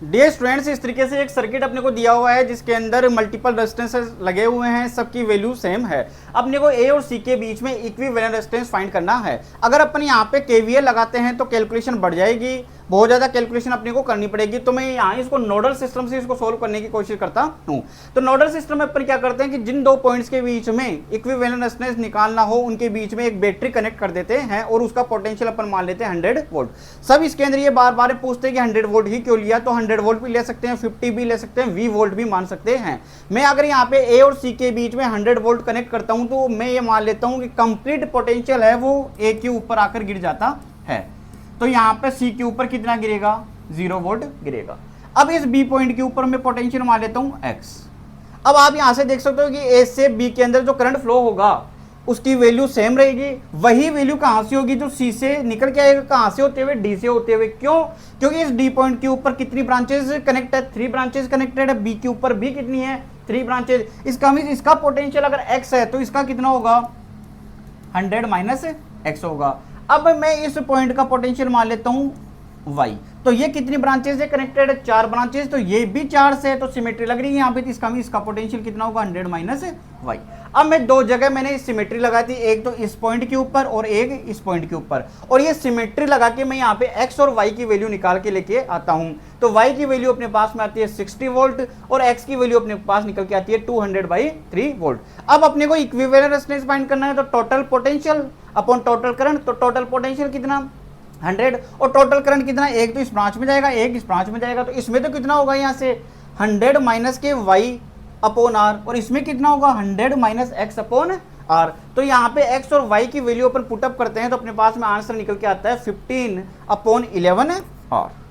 Dear students, इस तरीके से एक सर्किट अपने को दिया हुआ है जिसके अंदर मल्टीपल रेजिस्टेंसेस लगे हुए हैं, सबकी वैल्यू सेम है। अपने को ए और सी के बीच में इक्विवेलेंट रेजिस्टेंस फाइंड करना है। अगर अपन यहाँ पे केवीएल लगाते हैं तो कैलकुलेशन बढ़ जाएगी, बहुत ज्यादा कैलकुलेशन अपने को करनी पड़ेगी। तो मैं यहाँ इसको नोडल सिस्टम से इसको सोल्व करने की कोशिश करता हूँ। तो नोडल सिस्टम में अपन क्या करते हैं कि जिन दो पॉइंट्स के बीच में इक्विवेलेंट रेजिस्टेंस निकालना हो उनके बीच में एक बैटरी कनेक्ट कर देते हैं और उसका पोटेंशियल अपन मान लेते हैं 100 वोल्ट। सब इसके अंदर ये बार बार पूछते हैं कि 100 वोल्ट ही क्यों लिया, तो 100 वोल्ट भी ले सकते हैं, 50 भी ले सकते हैं, V वोल्ट भी मान सकते हैं। मैं अगर यहाँ पे A और C के बीच में 100 वोल्ट कनेक्ट करता हूँ तो मैं ये मान लेता हूँ कि कंप्लीट पोटेंशियल है वो A के ऊपर आकर गिर जाता है। तो यहाँ पे C के ऊपर कितना गिरेगा, 0 वोल्ट गिरेगा। अब इस B पॉइंट के ऊपर मैं पोटेंशियल मान लेता हूँ X। अब आप यहाँ से देख सकते हो कि A से B के अंदर जो करंट फ्लो होगा उसकी वैल्यू सेम रहेगी। वही वैल्यू कहां से होगी, जो सी से निकल के आएगा, कहां से होते हुए, डी से होते हुए। क्यों? क्योंकि इस डी पॉइंट के ऊपर कितनी ब्रांचेस कनेक्ट है, 3 ब्रांचेस कनेक्टेड है। बी के ऊपर भी कितनी है, 3 ब्रांचेस। इसका मीन इसका पोटेंशियल अगर एक्स है तो इसका कितना होगा, 100 माइनस एक्स होगा। अब मैं इस पॉइंट का पोटेंशियल मान लेता हूं वाई। तो ये कितनी ब्रांचेस है कनेक्टेड है, 4 ब्रांचेस, तो ये भी 4 से है, तो सिमेट्री लग रही है यहाँ पे। इसका पोटेंशियल कितना होगा, 100 माइनस वाई। अब मैं दो जगह मैंने सिमेट्री लगाई थी, एक तो इस पॉइंट के ऊपर और एक इस पॉइंट के ऊपर, और ये सिमेट्री लगा के मैं यहाँ पे x और y की वैल्यू निकाल के लेके आता हूँ। तो y की वैल्यू अपने पास में आती है 60 वोल्ट और x की वैल्यू अपने पास निकल के आती है 200/3 वोल्ट। अब अपने को इक्विवेलेंट रेजिस्टेंस फाइंड करना है, तो total potential upon total current. तो टोटल पोटेंशियल कितना, 100, और टोटल करंट कितना, एक तो इस ब्रांच में जाएगा, एक इस ब्रांच में जाएगा। तो इसमें तो कितना होगा यहाँ से 100 माइनस के y अपॉन आर, और इसमें कितना होगा 100 माइनस एक्स अपॉन आर। तो यहाँ पे x और y की वैल्यू अपन पुटअप करते हैं तो अपने पास में आंसर निकल के आता है 15/11 आर।